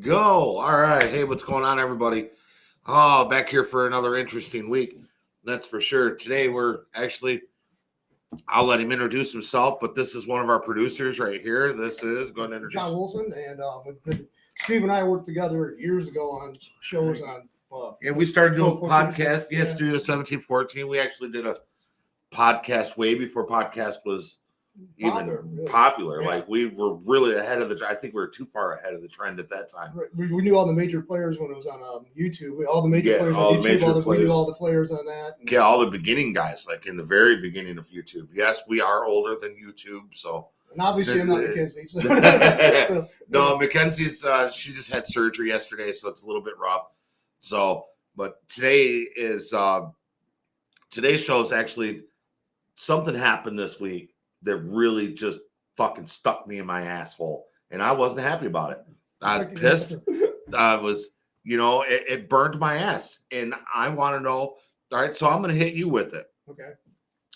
Go. All right. Hey, what's going on, everybody? Oh, back here for another interesting week. That's for sure. Today I'll let him introduce himself, but this is one of our producers right here. This is going to introduce John Wilson, and Steve and I worked together years ago on shows on. And we started doing Studio podcast. yeah. Yes, Studio 1714. We actually did a podcast way before podcast was even popular. Yeah. Like we were really ahead of I think we were too far ahead of the trend at that time. We knew all the major players when it was on YouTube. All the major players on YouTube. We knew all the players on that. Yeah, all the beginning guys, like in the very beginning of YouTube. Yes, we are older than YouTube, so. And obviously, I'm not Mackenzie. So. No, Mackenzie's. She just had surgery yesterday, so it's a little bit rough. So, but today's show is actually something happened this week that really just fucking stuck me in my asshole, and I wasn't happy about it. I was pissed. I was, it burned my ass, and I want to know. All right, so I'm going to hit you with it. Okay.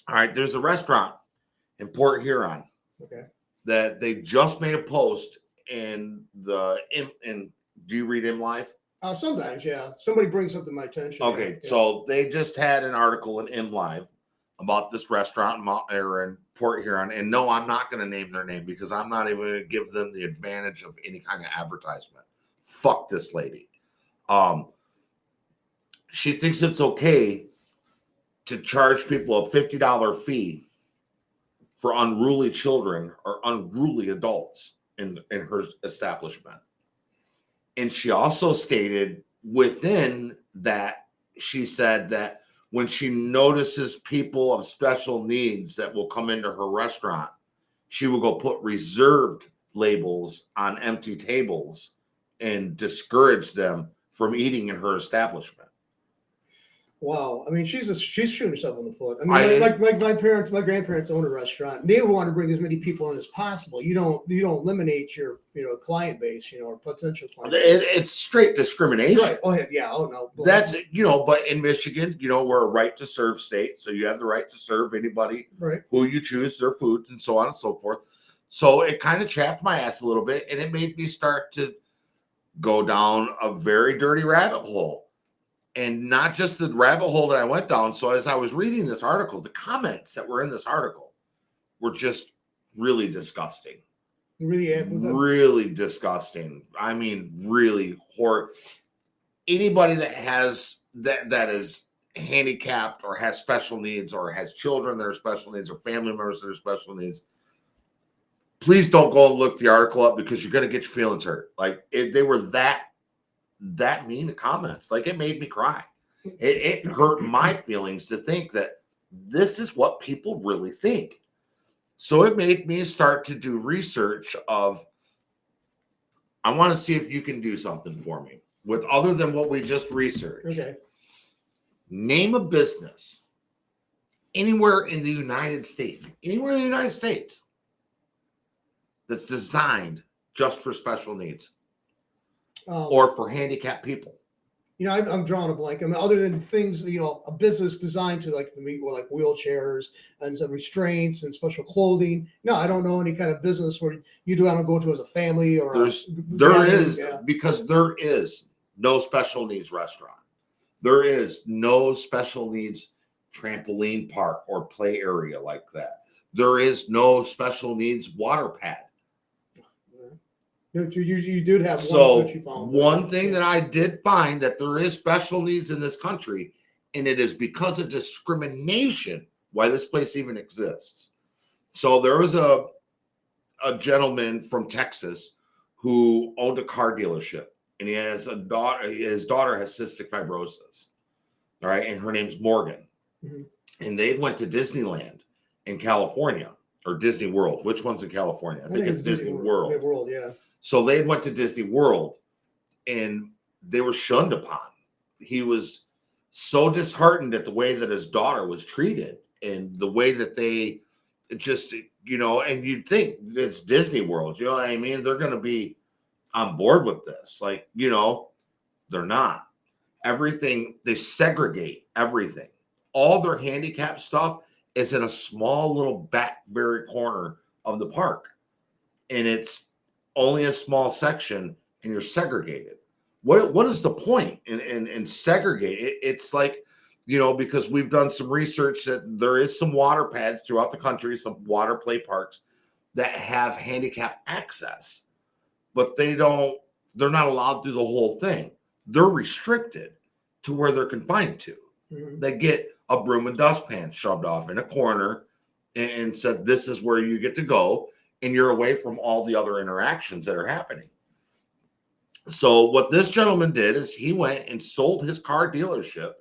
All right, there's a restaurant in Port Huron. Okay. That they just made a post in do you read MLive? Sometimes, yeah. Somebody brings something to my attention. Okay, yeah. So they just had an article in MLive about this restaurant in Port Huron, and no, I'm not going to name their name because I'm not even going to give them the advantage of any kind of advertisement. Fuck this lady. She thinks it's okay to charge people a $50 fee for unruly children or unruly adults in her establishment. And she also stated within that, she said that when she notices people of special needs that will come into her restaurant, she will go put reserved labels on empty tables and discourage them from eating in her establishment. Wow, I mean, she's shooting herself in the foot. I mean, like my grandparents own a restaurant. They want to bring as many people in as possible. You don't eliminate your client base, or potential client base. It's straight discrimination. Right. Oh yeah. Oh no. That's but in Michigan, we're a right to serve state, so you have the right to serve anybody who you choose, their foods, and so on and so forth. So it kind of chapped my ass a little bit, and it made me start to go down a very dirty rabbit hole. And not just the rabbit hole that I went down. So as I was reading this article, the comments that were in this article were just really disgusting. Really disgusting. I mean, really horrible. Anybody that has that is handicapped or has special needs or has children that are special needs or family members that are special needs, please don't go and look the article up because you're going to get your feelings hurt. Like they were that mean to comments. Like it made me cry. It hurt my feelings to think that this is what people really think. So it made me start to do research of, I want to see if you can do something for me with other than what we just researched. Okay. Name a business anywhere in the United States, that's designed just for special needs. Or for handicapped people. I'm drawing a blank. I mean, other than things, a business designed to like wheelchairs and some restraints and special clothing. No, I don't know any kind of business where you do want to go to as a family or because there is no special needs restaurant. There is no special needs trampoline park or play area like that. There is no special needs water pad. You did have one. So one thing that I did find that there is special needs in this country, and it is because of discrimination why this place even exists. So there was a gentleman from Texas who owned a car dealership, and he has a daughter. His daughter has cystic fibrosis. All right, and her name's Morgan. Mm-hmm. And they went to Disneyland in California or Disney World. Which one's in California? I think it's Disney World. World, yeah. So they went to Disney World and they were shunned upon. He was so disheartened at the way that his daughter was treated and the way that they just, and you'd think it's Disney World, you know what I mean? They're going to be on board with this. Like, they're not. Everything, they segregate everything. All their handicap stuff is in a small little back very corner of the park. And it's only a small section, and you're segregated. What is the point in segregate? It's like, because we've done some research that there is some water pads throughout the country, some water play parks that have handicap access, but they're not allowed to do the whole thing. They're restricted to where they're confined to. Mm-hmm. They get a broom and dustpan shoved off in a corner and said, this is where you get to go, and you're away from all the other interactions that are happening. So what this gentleman did is he went and sold his car dealership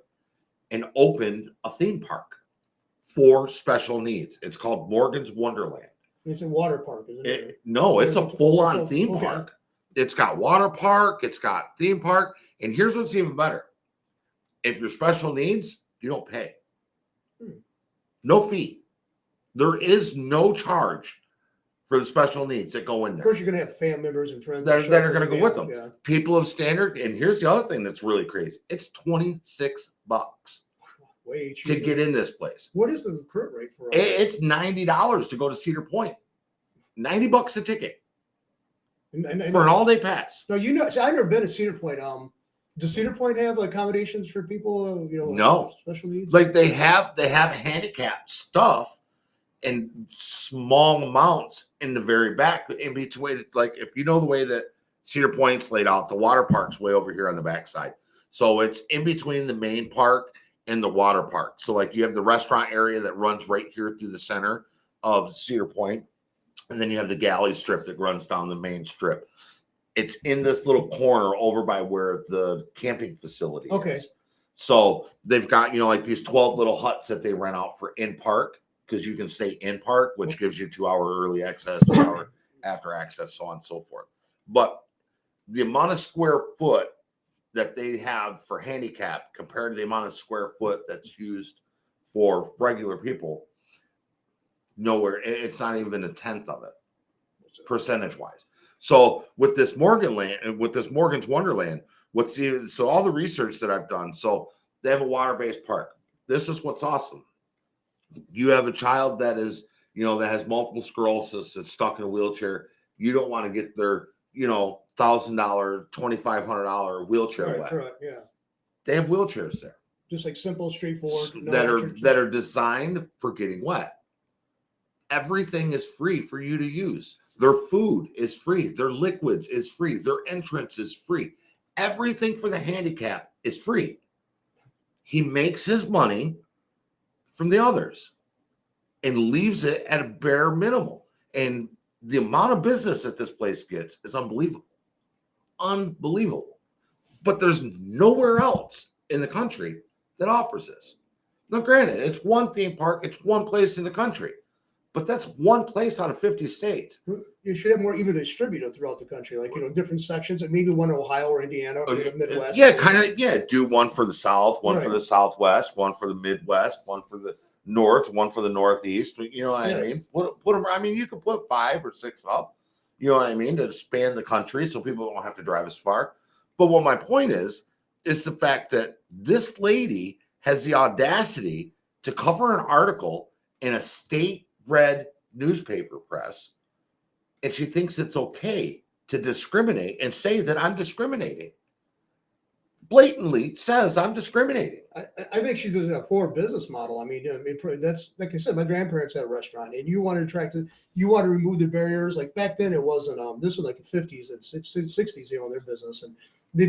and opened a theme park for special needs. It's called Morgan's Wonderland. It's a water park, isn't it? No, it's a full-on theme park. It's got water park. It's got theme park. And here's what's even better. If you're special needs, you don't pay. No fee. There is no charge for the special needs that go in there. Of course, you're going to have family members and friends that are going to go with them. Yeah. People of standard. And here's the other thing that's really crazy. It's $26 way to get in this place. What is the current rate for It's $90 to go to Cedar Point. $90 a ticket for an all-day pass. No, see, I've never been to Cedar Point. Does Cedar Point have accommodations for people, no special needs? Like they have handicap stuff in small amounts in the very back, in between. Like if you know the way that Cedar Point's laid out, the water park's way over here on the backside. So it's in between the main park and the water park. So like you have the restaurant area that runs right here through the center of Cedar Point, and then you have the galley strip that runs down the main strip. It's in this little corner over by where the camping facility is. So they've got, like these 12 little huts that they rent out for in park, because you can stay in park, which gives you 2-hour early access, 2-hour after access, so on and so forth. But the amount of square foot that they have for handicap compared to the amount of square foot that's used for regular people, nowhere. It's not even a tenth of it, percentage wise. So with this Morgan's Wonderland, so all the research that I've done, so they have a water-based park. This is what's awesome. You have a child that is, that has multiple sclerosis, that's stuck in a wheelchair. You don't want to get their, $1,000, $2,500 wheelchair wet. Correct, yeah. They have wheelchairs there. Just like simple, straightforward. That are designed for getting wet. Everything is free for you to use. Their food is free. Their liquids is free. Their entrance is free. Everything for the handicap is free. He makes his money from the others and leaves it at a bare minimum. And the amount of business that this place gets is unbelievable. Unbelievable. But there's nowhere else in the country that offers this. Now, granted, it's one theme park. It's one place in the country. But that's one place out of 50 states. You should have more even distributed throughout the country, like, different sections, like maybe one in Ohio or Indiana or the Midwest. Yeah, do one for the South, one for the Southwest, one for the Midwest, one for the North, one for the Northeast. You know what I mean? Put them. I mean, you could put 5 or 6 up. You know what I mean, to span the country so people don't have to drive as far. But what my point is the fact that this lady has the audacity to cover an article in a state-read newspaper press, and she thinks it's okay to discriminate and say that I'm discriminating. Blatantly says I'm discriminating. I think she's a poor business model. I mean, that's like I said. My grandparents had a restaurant, and you want to remove the barriers. Like back then, it wasn't. This was like the 50s and 60s. They owned their business, and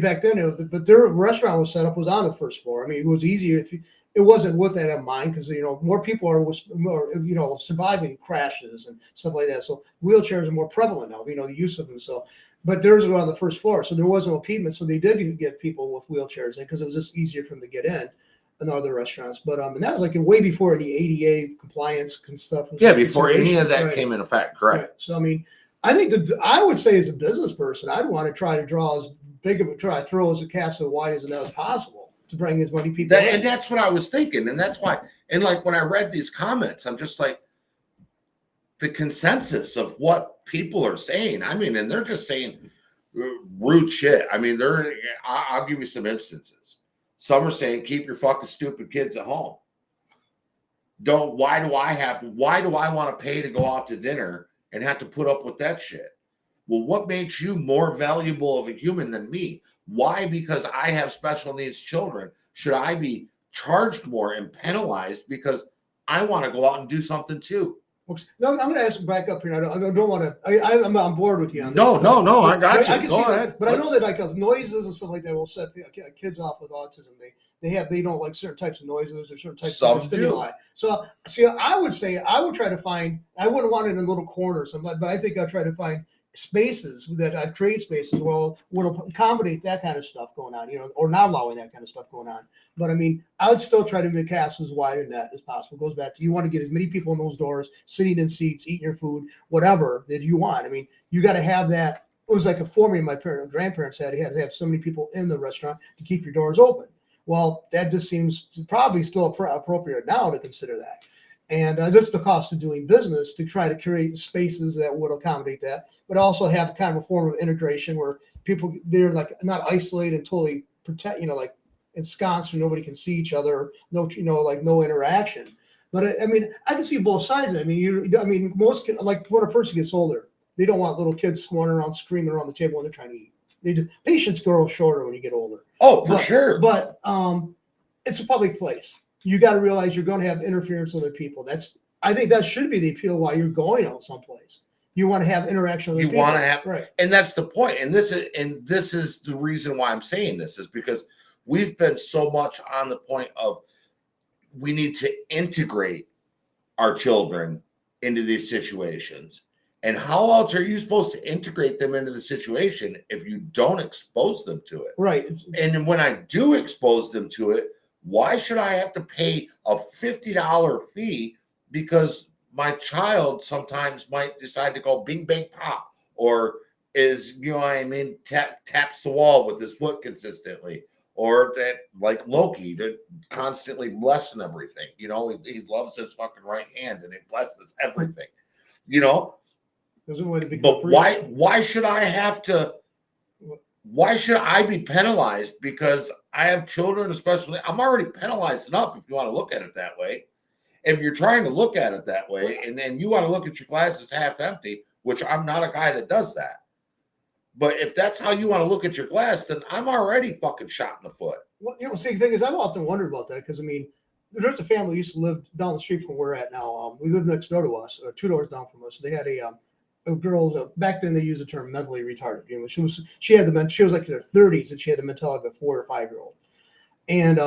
back then, but their restaurant was set up was on the first floor. I mean, it was easier if it wasn't with that in mind, because more people are more surviving crashes and stuff like that. So wheelchairs are more prevalent now. The use of them. So. But theirs were on the first floor, so there was no impediment. So they did get people with wheelchairs in because it was just easier for them to get in than other restaurants. But and that was like way before any ADA compliance and stuff. Yeah, before any of that came into effect, correct. Right. So I mean, I think I would say as a business person, I'd want to try to draw as big of throw as a cast as wide as possible to bring as many people in. And that's what I was thinking, and that's why. And like when I read these comments, I'm just like, the consensus of what people are saying. I mean, and they're just saying rude shit. I mean, I'll give you some instances. Some are saying, keep your fucking stupid kids at home. Why do I want to pay to go out to dinner and have to put up with that shit? Well, what makes you more valuable of a human than me? Why? Because I have special needs children, should I be charged more and penalized because I want to go out and do something too? No, I'm going to ask back up here. I don't want to. I'm on board with you on this. No, I got you. I can go see ahead. That, but I know that like noises and stuff like that will set kids off with autism. They don't like certain types of noises or certain types of stimuli. So see, I would try to find. I wouldn't want it in a little corner or something, but I think I'd try to find spaces that I'd create spaces will accommodate that kind of stuff going on, or not allowing that kind of stuff going on. But I mean, I would still try to make cast as wide in that as possible. It goes back to you want to get as many people in those doors, sitting in seats, eating your food, whatever that you want. I mean, you got to have that. It was like a for me, my grandparents had to have so many people in the restaurant to keep your doors open. Well, that just seems probably still appropriate now to consider that. And just the cost of doing business to try to create spaces that would accommodate that, but also have kind of a form of integration where they're like not isolated and totally protect, like ensconced where nobody can see each other, no interaction. But I mean, I can see both sides of it. I mean, most like when a person gets older, they don't want little kids wandering around screaming around the table when they're trying to eat. Patience grows shorter when you get older. Oh, for sure. But it's a public place. You got to realize you're going to have interference with other people. I think that should be the appeal while you're going out someplace. You want to have interaction with other people. You want to have, right. And that's the point. And this is the reason why I'm saying this is because we've been so much on the point of we need to integrate our children into these situations. And how else are you supposed to integrate them into the situation if you don't expose them to it? Right. And when I do expose them to it, why should I have to pay a $50 fee because my child sometimes might decide to go bing, bang, pop, or is, taps the wall with his foot consistently, or that like Loki, to constantly blessing everything. He loves his fucking right hand and he blesses everything, But why should I have to? Why should I be penalized because I have children, especially? I'm already penalized enough if you want to look at it that way. If you're trying to look at it that way, and then you want to look at your glass as half empty, which I'm not a guy that does that. But if that's how you want to look at your glass, then I'm already fucking shot in the foot. Well, see, the thing is, I've often wondered about that because, there's a family who used to live down the street from where we're at now. We live next door to us, or 2 doors down from us. They had a girl back then. They used the term mentally retarded. She was like in her 30s and she had the mentality of a 4 or 5 year old. And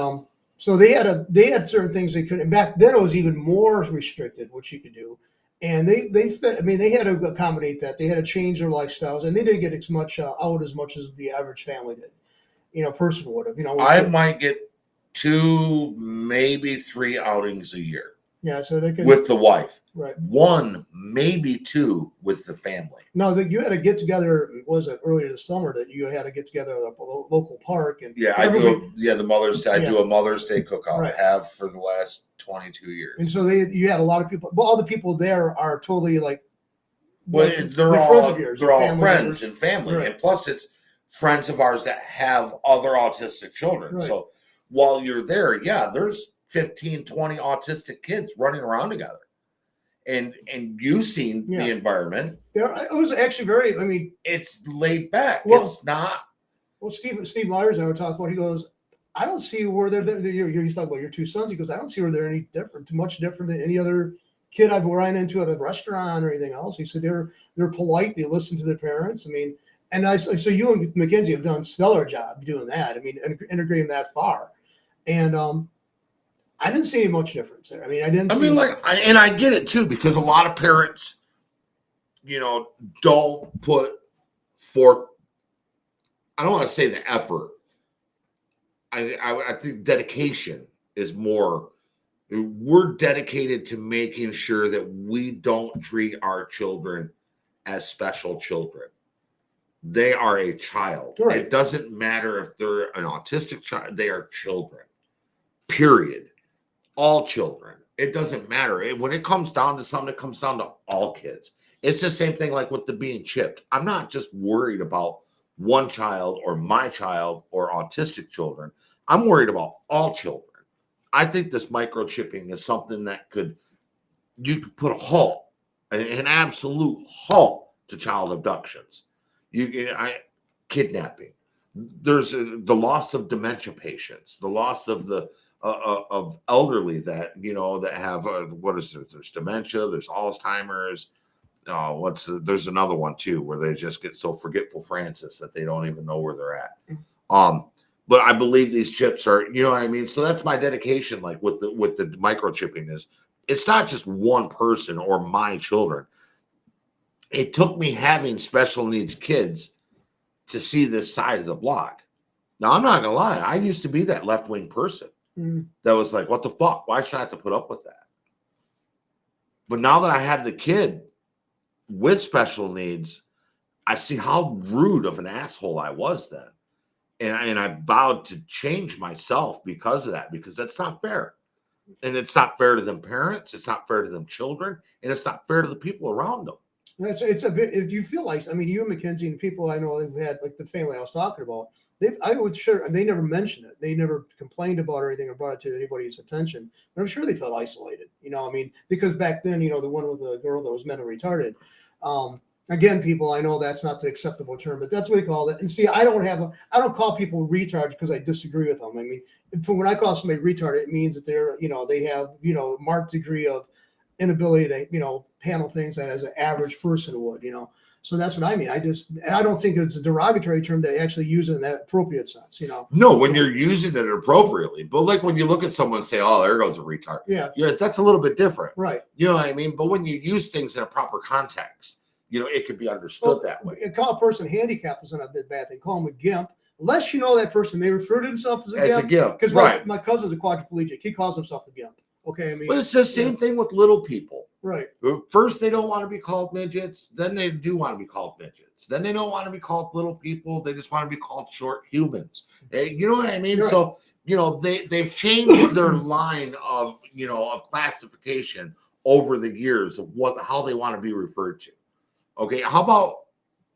so they had certain things they couldn't. Back then it was even more restricted what she could do. And they had to accommodate that. They had to change their lifestyles, and they didn't get as much out as much as the average family did. Person would have. I might get 2, maybe 3 outings a year. Yeah, so they could with the wife, right? 1, maybe 2 with the family. No, you had to get together. Was it earlier this summer that you had to get together at a local park? And the Mother's Day. I do a Mother's Day cookout. Right. I have for the last 22 years. And so you had a lot of people. Well, all the people there are totally like. Well, they're all friends of yours. They're all friends members. And family, right. And plus it's friends of ours that have other autistic children. Right. So while you're there, there's 15, 20 autistic kids running around together. And you've seen the environment. It was actually very, it's laid back. Well, it's not. Well, Steve Myers and I were talking about, he goes, I don't see where you're talking about your 2 sons. He goes, I don't see where they're any different, much different than any other kid I've run into at a restaurant or anything else. He said, they're polite. They listen to their parents. So you and Mackenzie have done a stellar job doing that. Integrating that far. And, I didn't see much difference there. I get it too, because a lot of parents, don't put forth. I don't want to say the effort. I think dedication is more. We're dedicated to making sure that we don't treat our children as special children. They are a child. Right. It doesn't matter if they're an autistic child. They are children. Period. All children. It doesn't matter. When it comes down to something, it comes down to all kids. It's the same thing like with the being chipped. I'm not just worried about one child or my child or autistic children. I'm worried about all children. I think this microchipping is something that you could put a halt, an absolute halt to child abductions. Kidnapping. There's the loss of dementia patients, the loss of the of elderly that that have what is it? There's dementia, there's Alzheimer's. There's another one too where they just get so forgetful Francis that they don't even know where they're at. But I believe these chips are, what I mean? So that's my dedication, like with the microchipping is it's not just one person or my children. It took me having special needs kids to see this side of the block. Now, I'm not going to lie. I used to be that left-wing person that was like, what the fuck? Why should I have to put up with that? But now that I have the kid with special needs, I see how rude of an asshole I was then. And I vowed to change myself because of that, because that's not fair. And it's not fair to them parents. It's not fair to them children. And it's not fair to the people around them. It's a bit, if you feel like, I mean, you and Mackenzie and the people I know they've had, like the family I was talking about, they never mentioned it. They never complained about it or anything or brought it to anybody's attention. But I'm sure they felt isolated, I mean, because back then, the one with the girl that was mentally retarded, again, people, I know that's not the acceptable term, but that's what we call it. And see, I don't call people retards because I disagree with them. I mean, when I call somebody retarded, it means that they're, they have, marked degree of inability to, handle things that as an average person would, So that's what I mean. I don't think it's a derogatory term to actually use it in that appropriate sense, No, when you're using it appropriately. But like when you look at someone and say, oh, there goes a retard. Yeah, that's a little bit different. Right. You know what I mean? But when you use things in a proper context, it could be understood that way. Call a person handicapped is not a bad thing. Call him a gimp. Unless you know that person, they refer to himself as a gimp. Because my cousin's a quadriplegic. He calls himself a gimp. Okay, I mean, but it's the same thing with little people. Right. First, they don't want to be called midgets. Then they do want to be called midgets. Then they don't want to be called little people. They just want to be called short humans. You know what I mean? Right. So, they've changed their line of, of classification over the years of how they want to be referred to. Okay, how about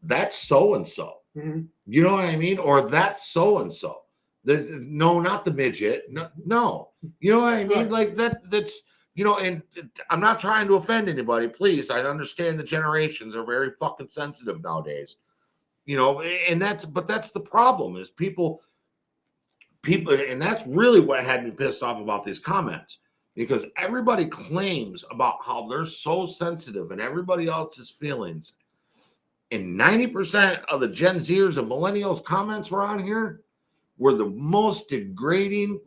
that's so-and-so? Mm-hmm. You know what I mean? Or that's so-and-so. No, not the midget. No. You know what I mean? Right. Like that's, and I'm not trying to offend anybody. Please, I understand the generations are very fucking sensitive nowadays. And that's the problem is people, and that's really what had me pissed off about these comments. Because everybody claims about how they're so sensitive and everybody else's feelings. And 90% of the Gen Zers and millennials comments were on here were the most degrading.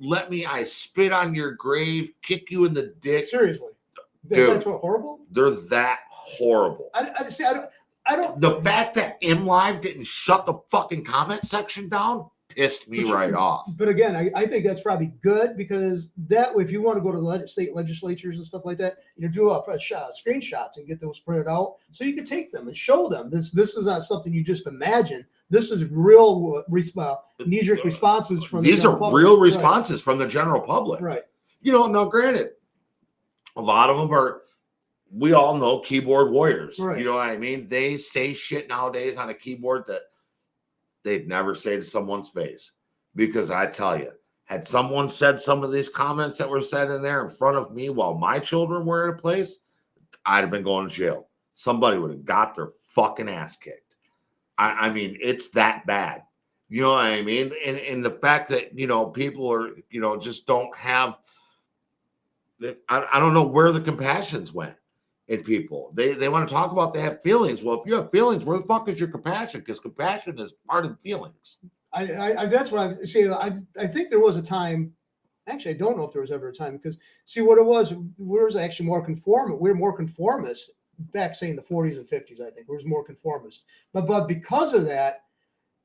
I spit on your grave, kick you in the dick. Seriously. Dude, that's what horrible? They're that horrible. I don't. The fact that MLive didn't shut the fucking comment section down pissed me right off. But again, I think that's probably good because that way, if you want to go to the state legislatures and stuff like that, do screenshots and get those printed out so you can take them and show them. This is not something you just imagine. This is real knee-jerk responses from these are public. Real responses from the general public. Right. Now granted, a lot of them are. We all know keyboard warriors. Right. You know what I mean? They say shit nowadays on a keyboard that they'd never say to someone's face. Because I tell you, had someone said some of these comments that were said in there in front of me while my children were in a place, I'd have been going to jail. Somebody would have got their fucking ass kicked. I mean, it's that bad. You know what I mean? And the fact that, people are, just don't have, I don't know where the compassions went in people. They want to talk about they have feelings. Well, if you have feelings, where the fuck is your compassion? Because compassion is part of the feelings. I that's what I see. I think there was a time. Actually, I don't know if there was ever a time because see what it was. We were actually more conformist. We were more conformist back, say in the 40s and 50s. I think we was more conformist. But because of that,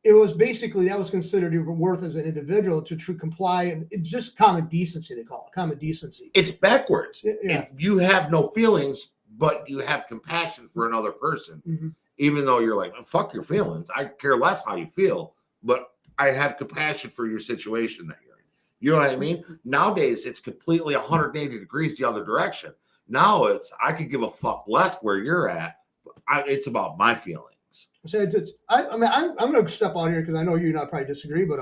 it was basically that was considered your worth as an individual to comply, and it's just common decency. They call it common decency. It's backwards. Yeah. You have no feelings, but you have compassion for another person, even though you're like, fuck your feelings. I care less how you feel, but I have compassion for your situation that you're in. You know what I mean? Nowadays, it's completely 180 degrees the other direction. Now I could give a fuck less where you're at. It's about my feelings. So I'm going to step out here because I know you and I probably disagree, but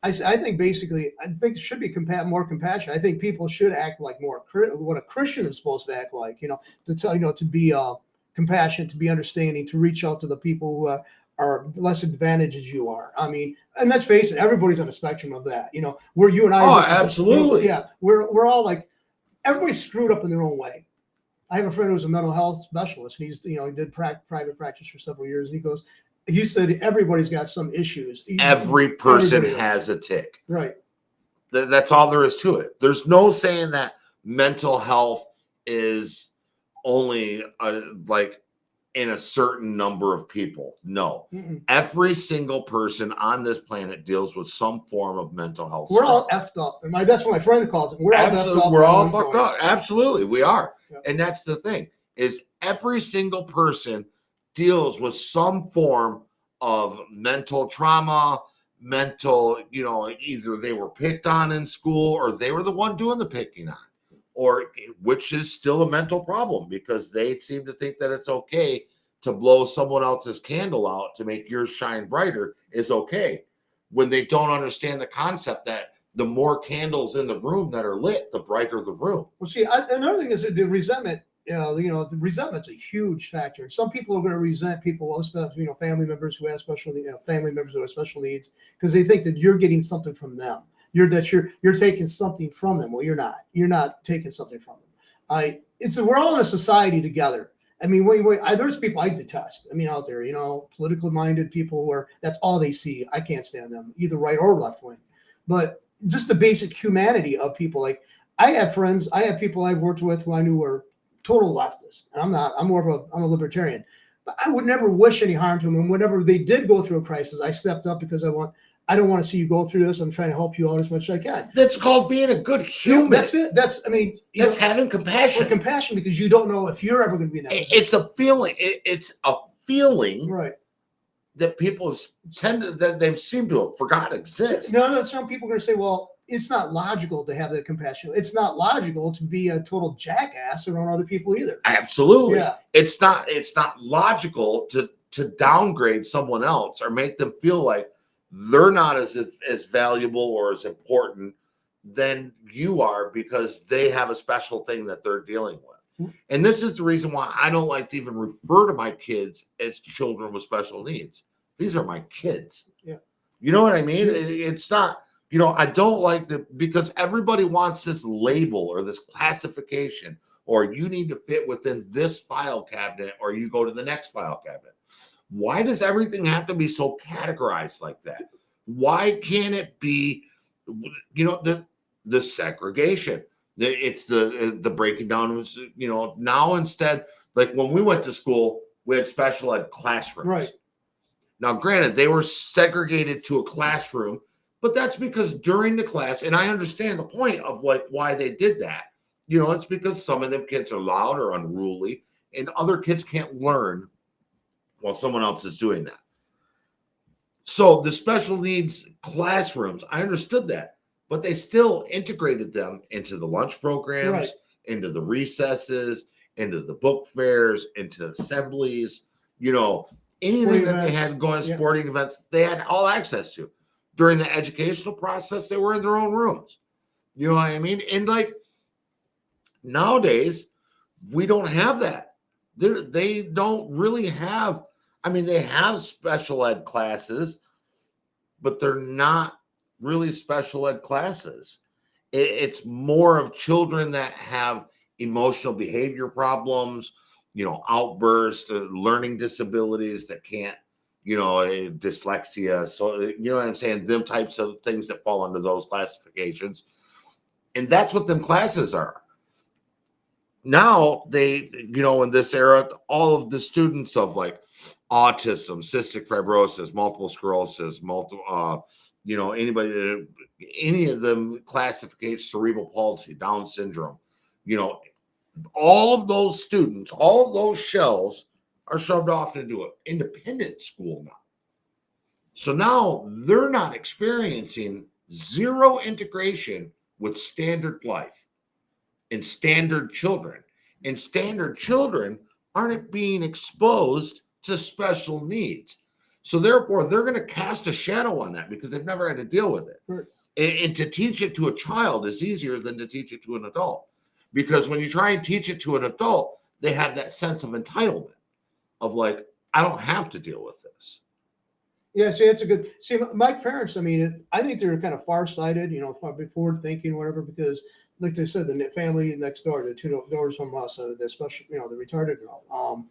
I think basically I think it should be more compassion. I think people should act like more what a Christian is supposed to act like. To tell to be compassionate, to be understanding, to reach out to the people who are less advantaged as you are. I mean, and let's face it, everybody's on a spectrum of that. You know, where you and I. Oh, absolutely. Yeah, we're all like, everybody's screwed up in their own way. I have a friend who's a mental health specialist, and he did private practice for several years, and he said everybody's got some issues. Every person has a tick. Right. That's all there is to it. There's no saying that mental health is only like in a certain number of people. No. Mm-mm. Every single person on this planet deals with some form of mental health. We're all effed up. And that's what my friend calls it. We're all effed up. We're all fucked up. Absolutely. We are. Yep. And that's the thing, is every single person deals with some form of mental trauma, mental, either they were picked on in school or they were the one doing the picking on, or which is still a mental problem because they seem to think that it's okay to blow someone else's candle out to make yours shine brighter is okay, when they don't understand the concept that the more candles in the room that are lit, the brighter the room. Well, see, another thing is that the resentment. The resentment's a huge factor. Some people are going to resent people, especially family members who have family members who have special needs, because they think that you're getting something from them. You're taking something from them. Well, you're not. You're not taking something from them. We're all in a society together. I mean, there's people I detest. I mean, out there, politically minded people where that's all they see. I can't stand them, either right or left wing. But just the basic humanity of people. Like, I have friends, I have people I've worked with who I knew were total leftists. And I'm not. I'm a libertarian. But I would never wish any harm to them. And whenever they did go through a crisis, I stepped up because I don't want to see you go through this. I'm trying to help you out as much as I can. That's called being a good human. That's it. That's having compassion. Compassion, because you don't know if you're ever going to be in that position. It's a feeling. It's a feeling, right, that people that they've seemed to have forgot exists. No, some people are going to say, well, it's not logical to have the compassion. It's not logical to be a total jackass around other people either. Absolutely. Yeah. It's not logical to downgrade someone else or make them feel like they're not as valuable or as important than you are because they have a special thing that they're dealing with. Mm-hmm. And this is the reason why I don't like to even refer to my kids as children with special needs. These are my kids. Yeah. You know what I mean? It's not, I don't like because everybody wants this label or this classification, or you need to fit within this file cabinet or you go to the next file cabinet. Why does everything have to be so categorized like that? Why can't it be, the segregation? It's the breaking down. Now instead, like when we went to school, we had special ed classrooms. Right. Now, granted, they were segregated to a classroom, but that's because during the class, and I understand the point of why they did that. It's because some of them kids are loud or unruly, and other kids can't learn while someone else is doing that. So the special needs classrooms, I understood that, but they still integrated them into the lunch programs, right, into the recesses, into the book fairs, into assemblies, anything that they had going, sporting events, they had all access to. During the educational process, they were in their own rooms. You know what I mean? And like nowadays, we don't have that. They don't really have, they have special ed classes, but they're not really special ed classes. It's more of children that have emotional behavior problems, outbursts, learning disabilities that can't, dyslexia. So, you know what I'm saying? Them types of things that fall under those classifications. And that's what them classes are. Now they, in this era, all of the students of like autism, cystic fibrosis, multiple sclerosis, any of them classificate cerebral palsy, Down syndrome, all of those students, all of those shells are shoved off into an independent school now. So now they're not experiencing zero integration with standard life and standard children. And standard children aren't being exposed to special needs. So therefore, they're going to cast a shadow on that because they've never had to deal with it. Right. And to teach it to a child is easier than to teach it to an adult. Because when you try and teach it to an adult, they have that sense of entitlement of like, I don't have to deal with this. Yeah, see, it's a good. See, my parents. I mean, I think they're kind of far-sighted. You know, forward thinking, whatever. Because, like they said, the family next door, the two doors from us, the special, you know, the retarded girl.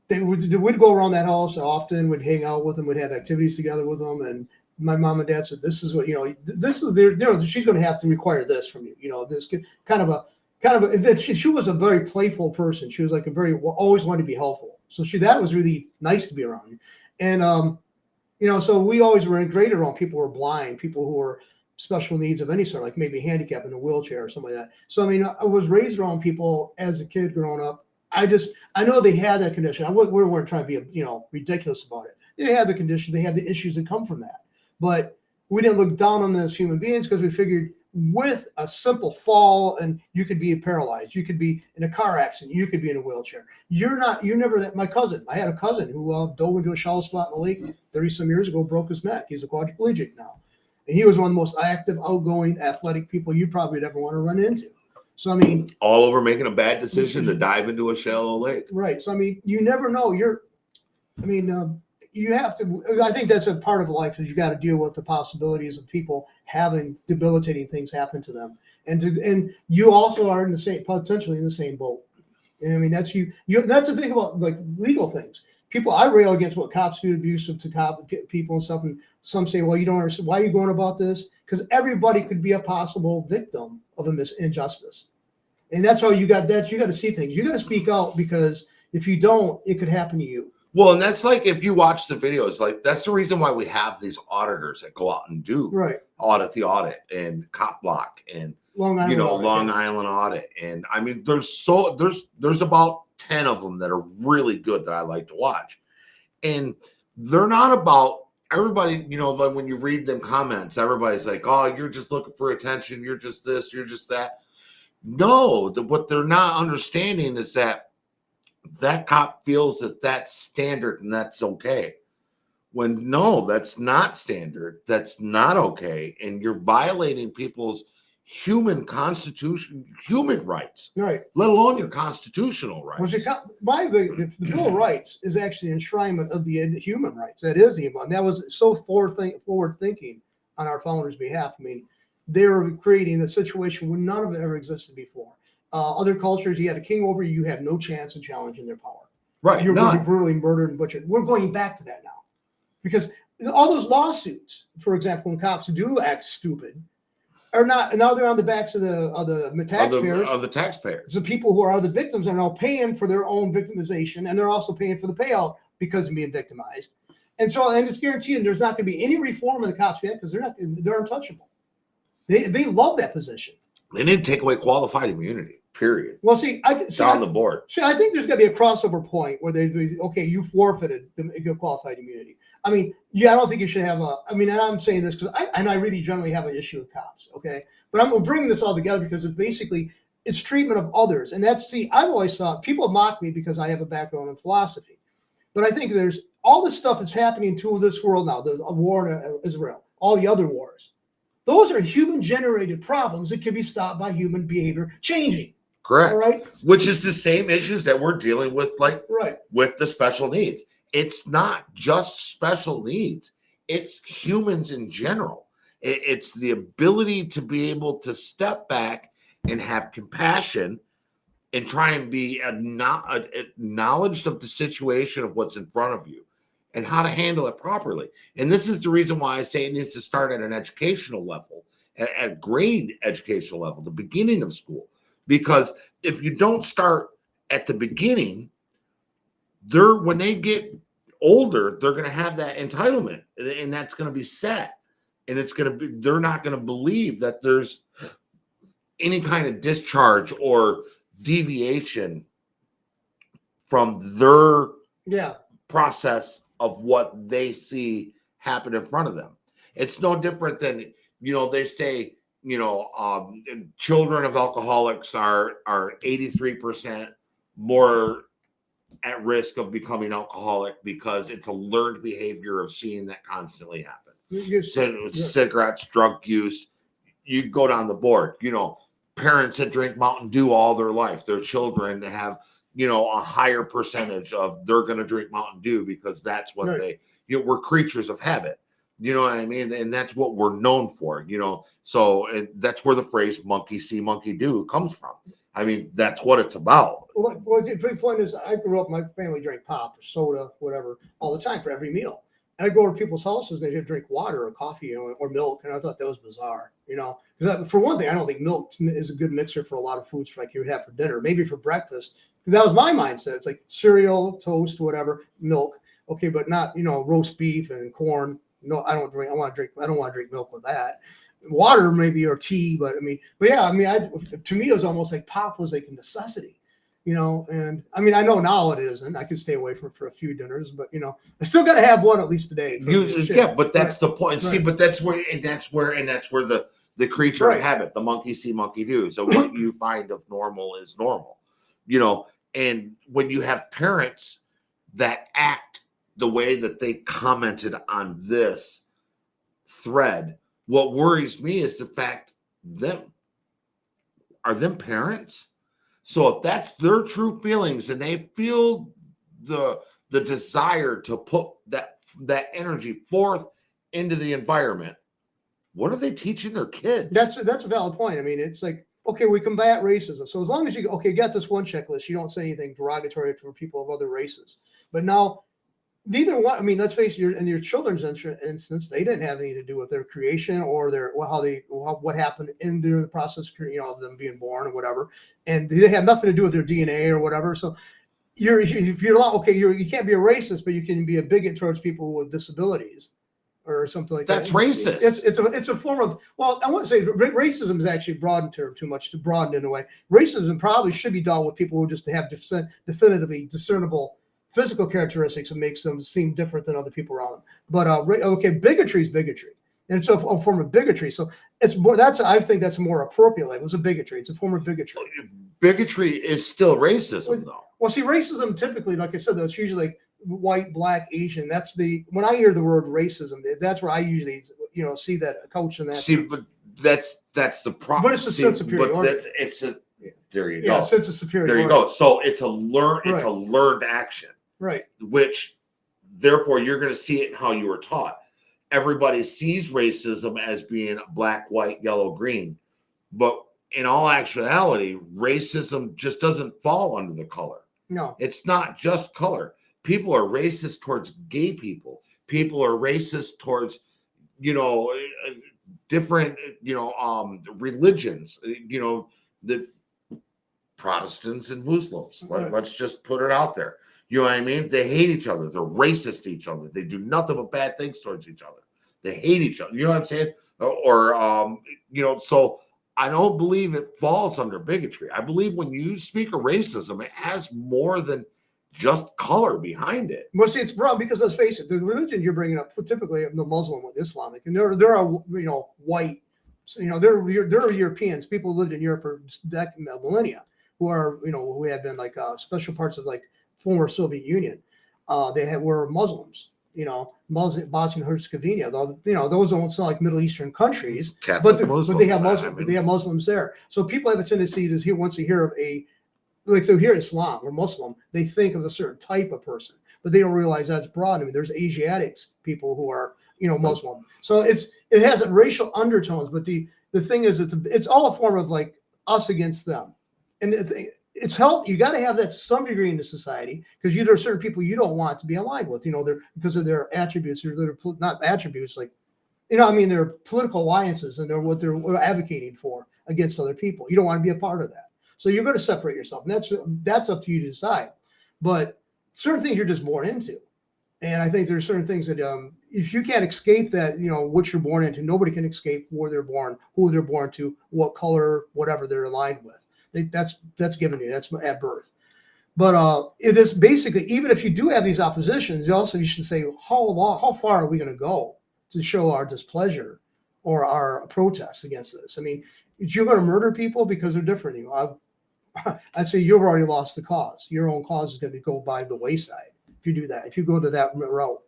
They would go around that house often. Would hang out with them. Would have activities together with them. And my mom and dad said, "This is what you know. This is their. You know, she's going to have to require this from you. You know, this kind of a." She was a very playful person. She was like always wanted to be helpful. So that was really nice to be around. And you know, so we always were great around people who were blind, people who were special needs of any sort, like maybe handicapped in a wheelchair or something like that. So I mean, I was raised around people as a kid growing up. I know they had that condition. We weren't trying to be ridiculous about it. They had the condition. They had the issues that come from that. But we didn't look down on them as human beings because we figured with a simple fall and you could be paralyzed, you could be in a car accident, you could be in a wheelchair. You're never that. I had a cousin who dove into a shallow spot in the lake 30 some years ago, broke his neck. He's a quadriplegic now. And he was one of the most active, outgoing, athletic people you probably would ever want to run into. So, I mean, all over making a bad decision to dive into a shallow lake. Right. So, I mean, you never know. You have to. I think that's a part of life is you got to deal with the possibilities of people having debilitating things happen to them, and you also are potentially in the same boat. And I mean, that's you. That's the thing about like legal things. I rail against what cops do, abusive to people and stuff. And some say, well, you don't understand why are you going about this? Because everybody could be a possible victim of injustice, and that's how you got that. You got to see things. You got to speak out because if you don't, it could happen to you. Well, and that's like if you watch the videos, like that's the reason why we have these auditors that go out and do audit the audit and cop block and Long Island audit. And I mean, there's about 10 of them that are really good that I like to watch. And they're not about everybody, like when you read them comments, everybody's like, oh, you're just looking for attention. You're just this, you're just that. No, what they're not understanding is that cop feels that that's standard and that's okay. When no, that's not standard. That's not okay. And you're violating people's human rights, right? Let alone your constitutional rights. The Bill of Rights is actually an enshrinement of the human rights. That is and that was so forward thinking on our founders' behalf. I mean, they were creating a situation where none of it ever existed before. Other cultures, you had a king over you had no chance of challenging their power. Right. You're going to be brutally murdered and butchered. We're going back to that now. Because all those lawsuits, for example, when cops do act stupid, are not, now they're on the backs of the taxpayers. Of the taxpayers. The people who are the victims are now paying for their own victimization, and they're also paying for the payout because of being victimized. And it's guaranteed there's not going to be any reform of the cops yet because they're untouchable. They love that position. They need to take away qualified immunity. Period. Well, down the board. See, I think there's got to be a crossover point where you forfeited the qualified immunity. I mean, I don't think you should have and I'm saying this because I really generally have an issue with cops. Okay, but I'm bringing this all together because it's treatment of others, and I've always thought people mock me because I have a background in philosophy, but I think there's all this stuff that's happening to this world now, the war in Israel, all the other wars. Those are human-generated problems that can be stopped by human behavior changing. Correct. All right. Which is the same issues that we're dealing with, with the special needs. It's not just special needs. It's humans in general. It's the ability to be able to step back and have compassion and try and be acknowledged of the situation of what's in front of you and how to handle it properly. And this is the reason why I say it needs to start at an educational level, at grade educational level, the beginning of school. Because if you don't start at the beginning, when they get older, they're going to have that entitlement, and that's going to be set. And they're not going to believe that there's any kind of discharge or deviation from their process of what they see happen in front of them. It's no different than, they say, children of alcoholics are 83% more at risk of becoming alcoholic because it's a learned behavior of seeing that constantly happen. Cigarettes, drug use, you go down the board. Parents that drink Mountain Dew all their life, their children have, a higher percentage of they're going to drink Mountain Dew because that's what they, we're creatures of habit. You know what I mean? And that's what we're known for, So that's where the phrase monkey see, monkey do comes from. I mean, that's what it's about. Well, the big point is I grew up, my family drank pop or soda, whatever, all the time for every meal. And I'd go to people's houses, they'd drink water or coffee or milk. And I thought that was bizarre, because for one thing, I don't think milk is a good mixer for a lot of foods like you would have for dinner, maybe for breakfast. That was my mindset. It's like cereal, toast, whatever, milk. Okay, but not, roast beef and corn. No, I don't want to drink milk with that. Water maybe, or tea, but to me it was almost like pop was like a necessity, and I mean I know now it isn't. I could stay away from it for a few dinners, but I still got to have one at least a day. But that's the point. See, but that's where the creature of habit, the monkey see, monkey do. So what you find of normal is normal, and when you have parents that act the way that they commented on this thread, what worries me is the fact are them parents? So if that's their true feelings and they feel the desire to put that energy forth into the environment, what are they teaching their kids? That's a valid point. I mean, it's like, okay, we combat racism. So as long as you got this one checklist, you don't say anything derogatory to people of other races. But now neither one. I mean, let's face it. In your children's instance, they didn't have anything to do with their creation or what happened in the process, of them being born or whatever, and they have nothing to do with their DNA or whatever. So you can't be a racist, but you can be a bigot towards people with disabilities or something like that. That's racist. It's a form of, well, I wouldn't say racism is actually a broad term, too much to broaden in a way. Racism probably should be dealt with people who just have definitively discernible physical characteristics that makes them seem different than other people around them. But bigotry is bigotry, and it's a form of bigotry. So it's more. I think that's a more appropriate label. It's a bigotry. It's a form of bigotry. Bigotry is still racism, though. Well, see, racism typically, like I said, that's usually like white, black, Asian. When I hear the word racism, that's where I usually see that coach in that. See, but that's the problem. But it's a sense of superiority. There you go. Yeah, sense of superiority. There you go. So it's a learned action. Right. Which, therefore, you're going to see it in how you were taught. Everybody sees racism as being black, white, yellow, green. But in all actuality, racism just doesn't fall under the color. No. It's not just color. People are racist towards gay people. People are racist towards, different, religions, the Protestants and Muslims. Right. Let's just put it out there. You know what I mean? They hate each other. They're racist to each other. They do nothing but bad things towards each other. They hate each other. You know what I'm saying? So I don't believe it falls under bigotry. I believe when you speak of racism, it has more than just color behind it. Well, see, it's broad because let's face it, the religion you're bringing up, typically the Muslim with Islamic, and there are white, there are Europeans, people who lived in Europe for millennia, who have been like special parts of like former Soviet Union. Were Muslims, Bosnia and Herzegovina. Those don't sound like Middle Eastern countries, but they have Muslims. They have Muslims there. So people have a tendency to once they hear of hear Islam or Muslim, they think of a certain type of person, but they don't realize that's broad. I mean, there's Asiatics people who are Muslim. So it has racial undertones, but the thing is, it's all a form of like us against them, and it's health. You got to have that to some degree in the society because there are certain people you don't want to be aligned with. Because of their attributes, or they're not attributes like, they're political alliances and they're what they're advocating for against other people. You don't want to be a part of that, so you're going to separate yourself, and that's up to you to decide. But certain things you're just born into, and I think there's certain things that if you can't escape that, what you're born into, nobody can escape where they're born, who they're born to, what color, whatever they're aligned with. That's given you. That's at birth. But it is basically, even if you do have these oppositions, you should say how far are we going to go to show our displeasure or our protest against this? I mean, if you're going to murder people because they're different than you, I'd say you've already lost the cause. Your own cause is going to go by the wayside if you do that. If you go to that route,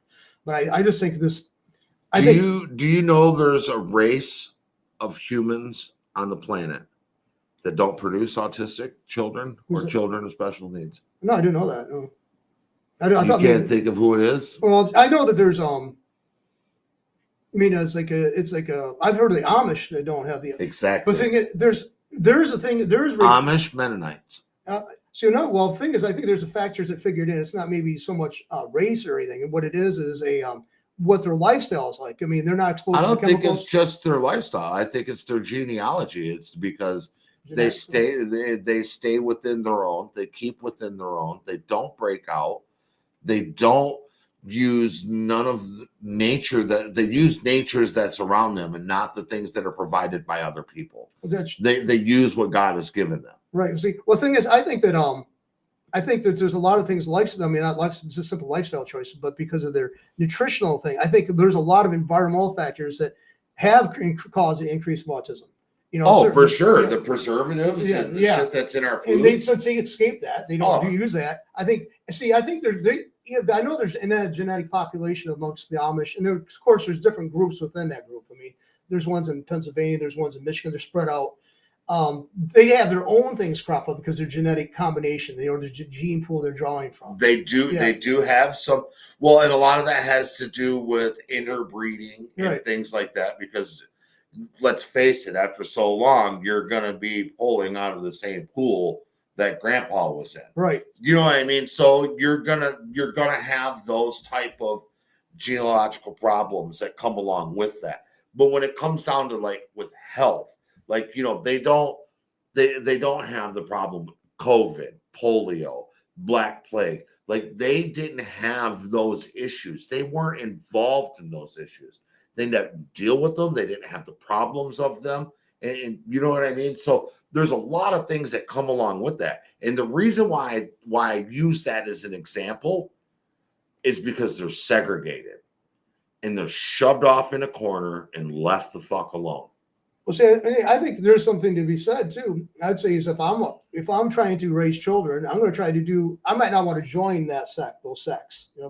but I just think this. Do you know there's a race of humans on the planet that don't produce autistic children or children with special needs? No, I didn't know that. No. You can't think of who it is? Well, I know that there's I mean, it's like I've heard of the Amish that don't have the exactly. But there's a thing there's Amish Mennonites. So well, the thing is, I think there's a factors that figured in. It's not maybe so much race or anything. And what it is a what their lifestyle is like. I mean, they're not exposed. I don't to think it's just their lifestyle. I think it's their genealogy. It's because they stay within their own. They keep within their own. They don't break out. They don't use none of the nature that they use natures that's around them and not the things that are provided by other people. They use what God has given them. Right. See, well, the thing is, I think that there's a lot of things lifestyle. I mean, not life, it's just simple lifestyle choices, but because of their nutritional thing, I think there's a lot of environmental factors that have caused the increase of autism. You know, for sure, the preservatives and the shit that's in our food. And since they escape that, they don't use that. I think I know there's a genetic population amongst the Amish, and of course there's different groups within that group. I mean, there's ones in Pennsylvania, there's ones in Michigan. They're spread out. They have their own things crop up because their genetic combination, the gene pool they're drawing from. They do. Yeah. They do have some. Well, and a lot of that has to do with interbreeding and things like that. Because let's face it, after so long, you're going to be pulling out of the same pool that Grandpa was in. Right. You know what I mean? So you're gonna have those type of genealogical problems that come along with that. But when it comes down to like with health, like, you know, they don't have the problem with COVID, polio, Black Plague. Like they didn't have those issues. They weren't involved in those issues. They didn't deal with them. They didn't have the problems of them. And you know what I mean? So there's a lot of things that come along with that. And the reason why I use that as an example is because they're segregated and they're shoved off in a corner and left the fuck alone. Well, see, I think there's something to be said too. I'd say is if I'm trying to raise children, I'm going to try to do. I might not want to join that sect, those sects, the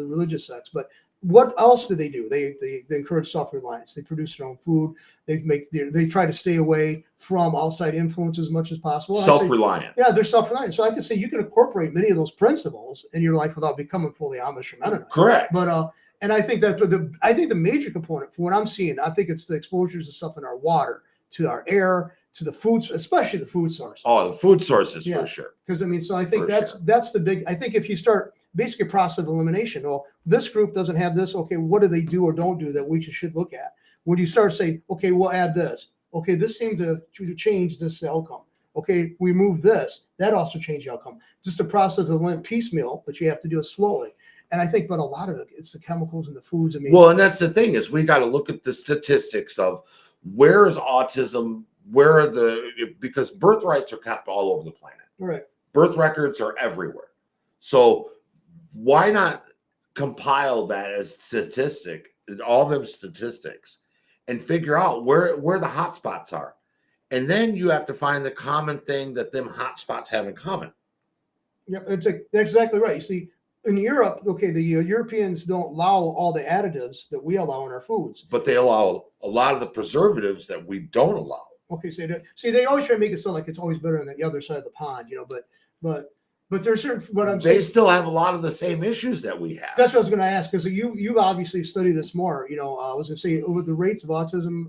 religious sects. But what else do? They encourage self-reliance. They produce their own food. They try to stay away from outside influence as much as possible. Self-reliant. Yeah, they're self-reliant. So I can say you can incorporate many of those principles in your life without becoming fully Amish or Mennonite. Correct. But and I think that the major component for what I'm seeing, I think it's the exposures of stuff in our water, to our air, to the foods, especially the food sources. Oh, the food sources for sure. Because I mean, so I think that's the big. I think if you start basically a process of elimination, well, this group doesn't have this. Okay, what do they do or don't do that we should look at? When you start saying, okay, we'll add this. Okay, this seems to change this outcome. Okay, we move this. That also changed the outcome. Just a process that went piecemeal, but you have to do it slowly. And I think, but a lot of it, it's the chemicals and the foods. I mean, well, and that's the thing is we got to look at the statistics of where is autism, because birthrights are kept all over the planet. Right. Birth records are everywhere. So why not compile that as all them statistics, and figure out where the hot spots are. And then you have to find the common thing that them hot spots have in common. Yeah, that's exactly right. You see, in Europe, okay, the Europeans don't allow all the additives that we allow in our foods. But they allow a lot of the preservatives that we don't allow. Okay, see, they always try to make it sound like it's always better on the other side of the pond, but there's certain, they still have a lot of the same issues that we have. That's what I was going to ask, because you obviously study this more, I was going to say with the rates of autism,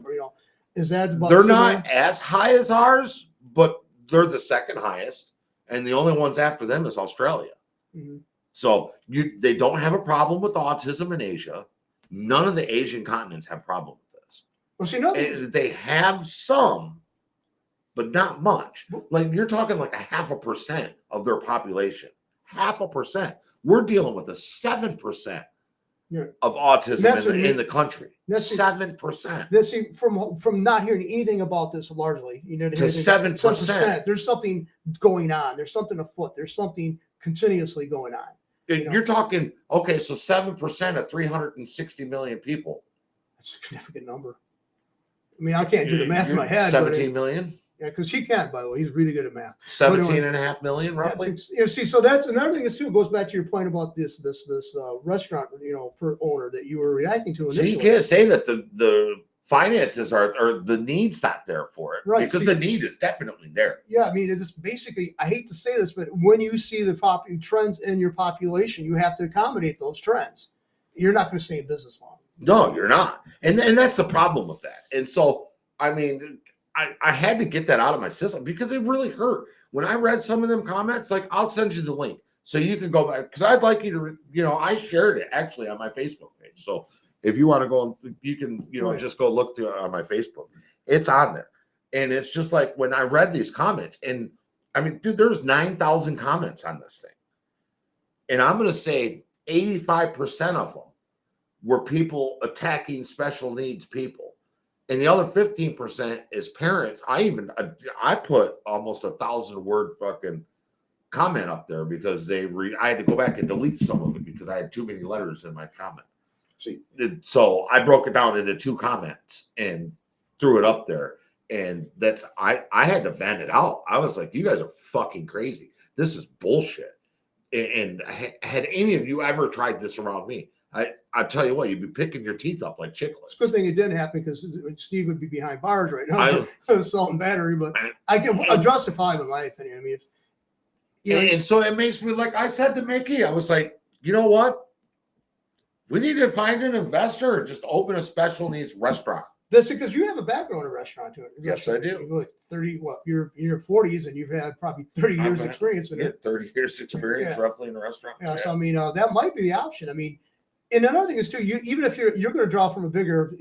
is that about they're not as high as ours, but they're the second highest. And the only ones after them is Australia. Mm-hmm. So they don't have a problem with autism in Asia. None of the Asian continents have a problem with this. Well, see, they have some, but not much. Like you're talking like 0.5% of their population. 0.5%. We're dealing with a 7% of autism in the country. That's 7%. That's from not hearing anything about this largely, to 7%. There's something going on. There's something afoot. There's something continuously going on. You're talking, okay, so 7% of 360 million people. That's a significant number. I mean, I can't do the math in my head. 17 million? Yeah, because he can't, by the way. He's really good at math. 17.5 million, roughly? See, so that's another thing is, too, it goes back to your point about this restaurant, per owner that you were reacting to initially. So you can't say that the finances are the need's not there for it, right? Because the need is definitely there. Yeah, I mean, it's just basically, I hate to say this, but when you see the trends in your population, you have to accommodate those trends. You're not going to stay in business long. No, you're not, and that's the problem with that. And so, I mean, I had to get that out of my system because it really hurt when I read some of them comments. Like, I'll send you the link so you can go back, because I'd like you to, I shared it actually on my Facebook page. So if you want to go, you can, right. just go look through it on my Facebook. It's on there. And it's just like when I read these comments, and I mean, dude, there's 9,000 comments on this thing. And I'm going to say 85% of them were people attacking special needs people. And the other 15% is parents. I put almost 1,000-word fucking comment up there because I had to go back and delete some of it because I had too many letters in my comment. So I broke it down into 2 comments and threw it up there. And that's, I had to vent it out. I was like, you guys are fucking crazy. This is bullshit. And had any of you ever tried this around me, I tell you what, you'd be picking your teeth up like chiclets. It's a good thing it didn't happen, because Steve would be behind bars right now for assault and battery. But I can justify it, in my opinion. I mean, and so it makes me, like I said to Mickey, I was like, you know what? We need to find an investor and just open a special needs restaurant. That's because you have a background in restaurant too. Yes, I do. You're like 30, you're in your 40s, and you've had probably 30 years experience in it. 30 years experience roughly in the restaurant. Yeah, so I mean, that might be the option. I mean, and another thing is too, even if you're going to draw from a bigger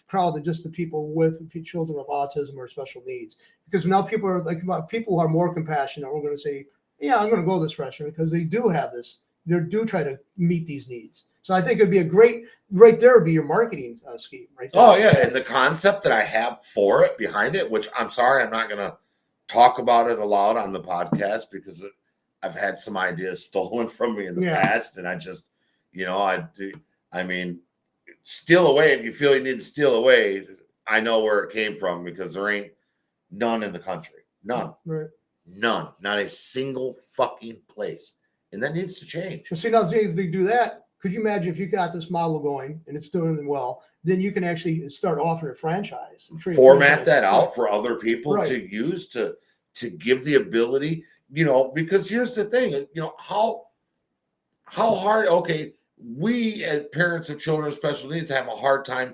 crowd than just the people with children with autism or special needs, because now people are more compassionate. We're going to say, yeah, I'm going to go to this restaurant because they do have this. They do try to meet these needs. So I think it'd be a great, right there would be your marketing scheme, right there. Oh yeah, and the concept that I have for it, behind it, which I'm sorry, I'm not going to talk about it aloud on the podcast because I've had some ideas stolen from me in the past, and I just, I mean, steal away if you feel you need to steal away. I know where it came from because there ain't none in the country, none, right? None, not a single fucking place, and that needs to change. Well, see, now if they do that. Could you imagine if you got this model going and it's doing well, then you can actually start offering a franchise. Format that out for other people to use to give the ability, because here's the thing, how hard, okay, we as parents of children with special needs have a hard time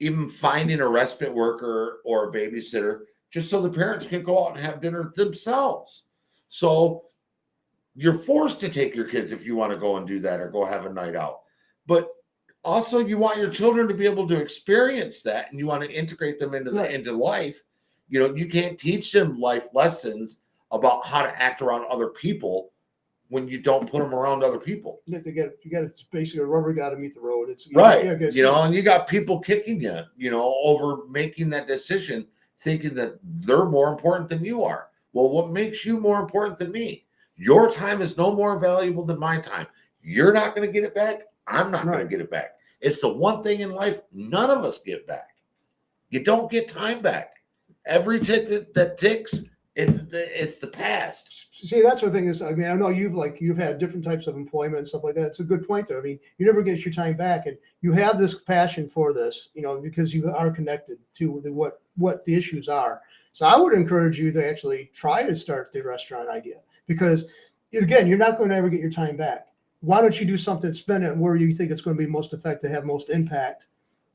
even finding a respite worker or a babysitter just so the parents can go out and have dinner themselves. So you're forced to take your kids if you want to go and do that or go have a night out. But also you want your children to be able to experience that, and you want to integrate them into life. You can't teach them life lessons about how to act around other people when you don't put them around other people. You got to basically, a rubber got to meet the road. It's right. And you got people kicking you, over making that decision, thinking that they're more important than you are. Well, what makes you more important than me? Your time is no more valuable than my time. You're not going to get it back. I'm not going to get it back. It's the one thing in life none of us get back. You don't get time back. Every tick that ticks, it's the past. See, that's the thing is, I mean, I know you've had different types of employment and stuff like that. It's a good point there. I mean, you never get your time back, and you have this passion for this, because you are connected to what the issues are. So I would encourage you to actually try to start the restaurant idea. Because again, you're not going to ever get your time back. Why don't you do something, spend it where you think it's going to be most effective, have most impact,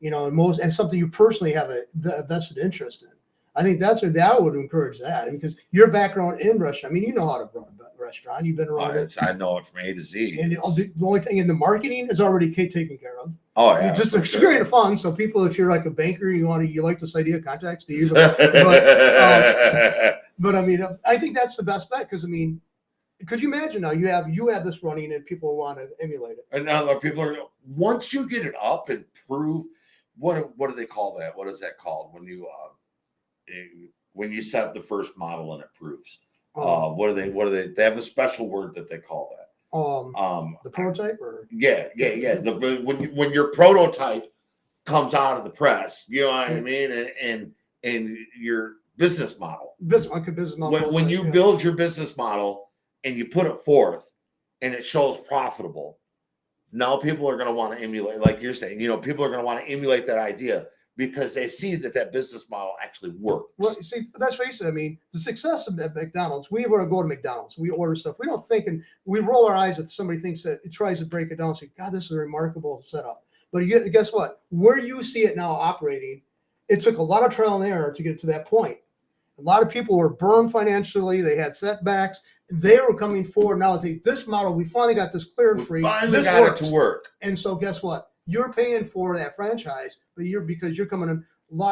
and something you personally have a vested interest in. I think that's what I would encourage that. Because your background in restaurant, I mean, you know how to run a restaurant. You've been around it. I know it from A to Z. And the only thing in the marketing is already taken care of. Oh yeah, just to create a fund. So people, if you're like a banker, you like this idea, contact Steve. But I mean, I think that's the best bet, because I mean, could you imagine now you have this running and people want to emulate it? And now people are, once you get it up and prove, what do they call that? What is that called when you set up the first model and it proves? What do they? They have a special word that they call that. The prototype, or yeah. When your prototype comes out of the press, you know what I mean, and your business model. When you build your business model and you put it forth and it shows profitable, now people are going to want to emulate, like you're saying, people are going to want to emulate that idea. because they see that business model actually works. Well, see, let's face it. I mean, the success of McDonald's, we were to go to McDonald's, we order stuff. We don't think, and we roll our eyes if somebody thinks that it tries to break it down and say, God, this is a remarkable setup. But guess what? Where you see it now operating, it took a lot of trial and error to get it to that point. A lot of people were burned financially. They had setbacks. They were coming forward now. This model, we finally got this clear and free. Finally got it to work. And so guess what? You're paying for that franchise, but because you're coming in.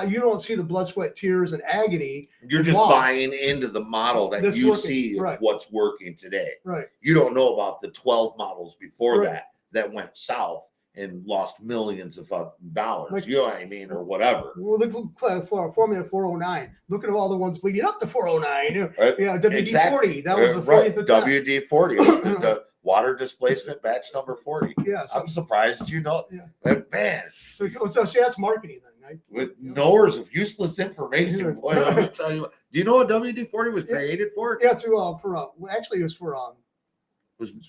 You don't see the blood, sweat, tears, and agony. You're just buying into the model that you see of what's working today. Right. You don't know about the 12 models before that went south and lost millions of dollars. Like, you know what I mean, or whatever. Well, look for Formula 409. Look at all the ones leading up to 409. Right. Yeah, WD-40. That was the 40th attempt. WD-40 was the water displacement batch number 40. Yeah, I'm surprised you know. Yeah. Man. So see, that's marketing then. Right? With knowers of useless information. Boy, let me tell you. Do you know what WD-40 was created for? Yeah, actually it was for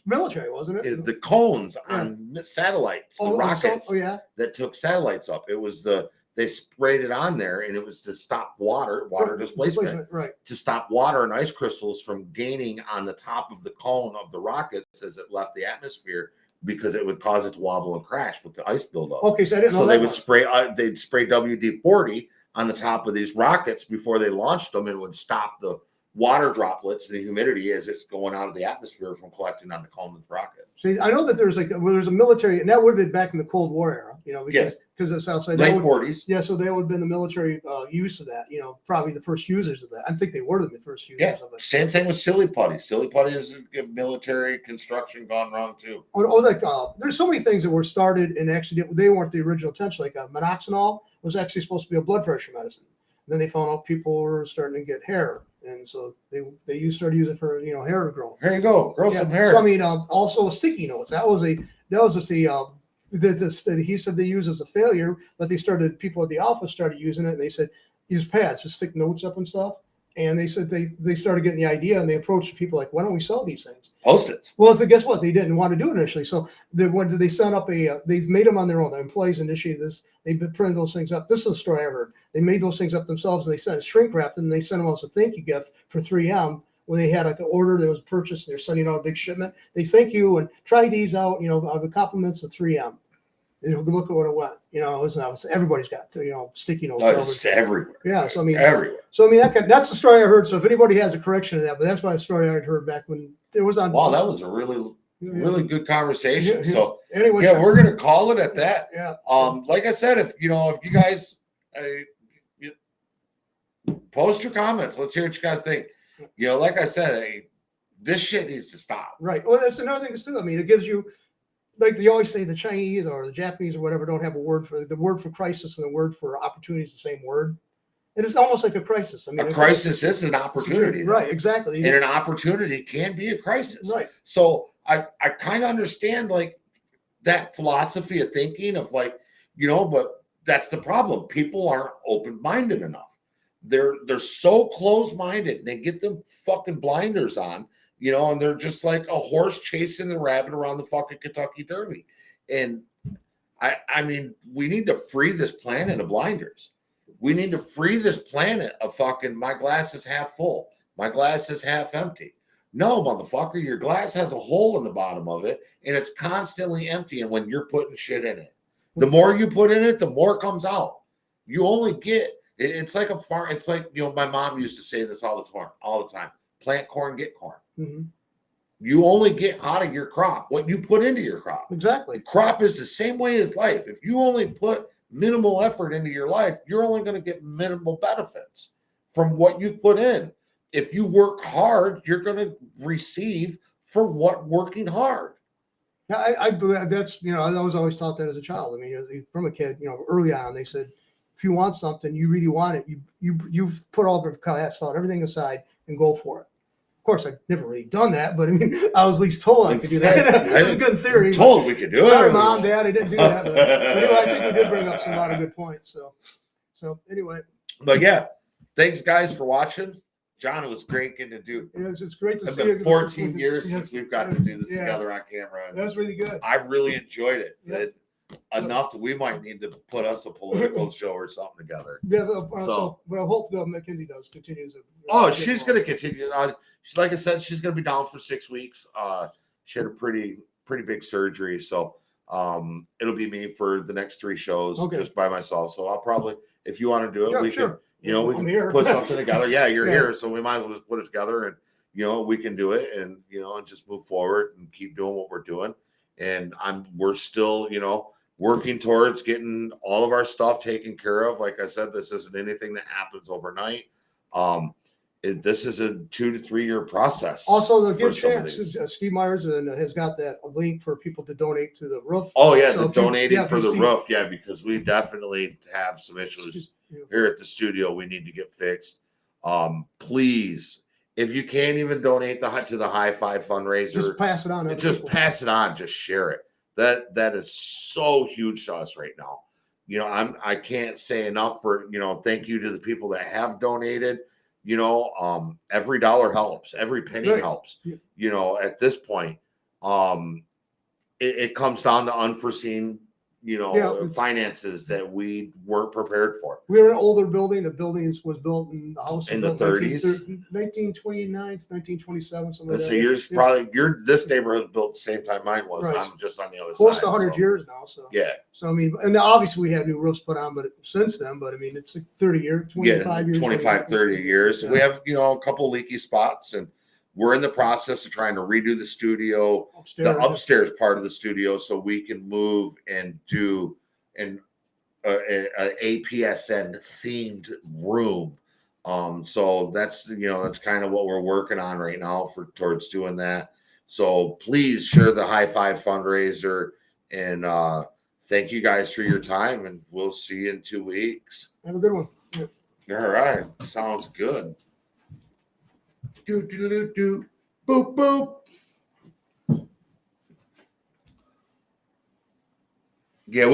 military, wasn't it? The cones on satellites, the rockets that took satellites up. It was they sprayed it on there, and it was to stop water displacement, to stop water and ice crystals from gaining on the top of the cone of the rockets as it left the atmosphere, because it would cause it to wobble and crash with the ice buildup. Okay, so I didn't know so that they would spray. They'd spray WD-40 on the top of these rockets before they launched them, and it would stop the water droplets, the humidity as it's going out of the atmosphere from collecting on the cone of the rocket. See, I know that there's a military, and that would have been back in the Cold War era, because it's outside late 40s. Yeah, so that would have been the military use of that. Probably the first users of that. I think they were the first users of it. Same thing with silly putty. Silly putty is military construction gone wrong too. There's so many things that were started and actually they weren't the original intention. Like minoxidil was actually supposed to be a blood pressure medicine. Then they found out people were starting to get hair, and so they started using it for hair growth. There you go, grow some hair. So I mean, also sticky notes. That was just the adhesive they used as a failure, but people at the office started using it, and they said use pads to stick notes up and stuff. And they said they started getting the idea, and they approached people like, why don't we sell these things? Post-its. Well, guess what? They didn't want to do it initially. So they set up they made them on their own. The employees initiated this. They printed those things up. This is a story I heard. They made those things up themselves, and they sent shrink wrapped them, and they sent them as a thank you gift for 3M. When they had an order that was purchased, and they're sending out a big shipment. They thank you and try these out. The compliments of 3M. Look at what it went. Everybody's got sticky notes. It's everywhere. Yeah, so I mean everywhere. So I mean that's the story I heard. So if anybody has a correction to that, but that's my story I heard back when it was on. Wow, that was a really good conversation. So anyway, we're gonna call it at that. Yeah. Like I said, if you guys post your comments, let's hear what you guys think. Like I said, this shit needs to stop. Right. Well, that's another thing too. I mean, it gives you. Like they always say, the Chinese or the Japanese or whatever don't have a word for the word for crisis, and the word for opportunity is the same word. And it's almost like a crisis. I mean, a crisis is an opportunity, right? Exactly. And an opportunity can be a crisis, right? So I kind of understand like that philosophy of thinking of like but that's the problem. People aren't open-minded enough. They're so close-minded, and they get them fucking blinders on. And they're just like a horse chasing the rabbit around the fucking Kentucky Derby. And I mean, we need to free this planet of blinders. We need to free this planet of fucking my glass is half full. My glass is half empty. No, motherfucker, your glass has a hole in the bottom of it, and it's constantly empty. And when you're putting shit in it, the more you put in it, the more comes out. You only get, it's like a farm. It's like, my mom used to say this all the time. Plant corn, get corn. Mm-hmm. You only get out of your crop what you put into your crop. Exactly. Crop is the same way as life. If you only put minimal effort into your life, you're only going to get minimal benefits from what you've put in. If you work hard, you're going to receive for working hard. Yeah, I that's I was always taught that as a child. I mean, from a kid, early on, they said if you want something, you really want it, you put all the everything aside and go for it. Of course, I've never really done that, but I mean, I was at least told I could do that. That's a good theory. Told we could do it. Sorry, Mom, Dad, I didn't do that. But anyway, I think we did bring up a lot of good points. So anyway. But yeah, thanks guys for watching. John, it was great getting to do. It's great to see you. It's been 14 years since we've got to do this together on camera. That's really good. I really enjoyed it. Yeah. enough that we might need to put us a political show or something together. Yeah, so, but I hope Mackenzie does continues. She's going to continue. Like I said, she's going to be down for 6 weeks. She had a pretty big surgery, so it'll be me for the next 3 shows, just by myself. So I'll probably, if you want to do it, we can. We can put something together. Yeah, you're here, so we might as well just put it together, and we can do it, and and just move forward and keep doing what we're doing. And we're still, working towards getting all of our stuff taken care of. Like I said, this isn't anything that happens overnight. This is a 2 to 3 year process. Also, the good chance Steve Myers has got that link for people to donate to the roof. Oh yeah, so the donating for the roof. Yeah, because we definitely have some issues here at the studio we need to get fixed. Please, if you can't even donate to the High Five fundraiser, just pass it on. Pass it on. Just share it. That is so huge to us right now. I can't say enough for thank you to the people that have donated. Every dollar helps, every penny helps. At this point, it comes down to unforeseen finances that we weren't prepared for. We were in an older building. The building was built in the house in the 30s, 1929, 1927. Something so yours probably this neighborhood was built the same time mine was. Right. I'm just on the other close side. Close to 100 years now. So yeah. So I mean, and obviously we had new roofs put on, but since then, I mean, it's like 30 years, 25 years, 25, 30 years. Yeah. We have a couple leaky spots, and we're in the process of trying to redo the studio, the upstairs part of the studio, so we can move and do an APSN themed room. So that's kind of what we're working on right now towards doing that. So please share the High Five fundraiser, and thank you guys for your time, and we'll see you in 2 weeks. Have a good one. Yeah. All right, sounds good. Do do do do boop boop. Yeah, well.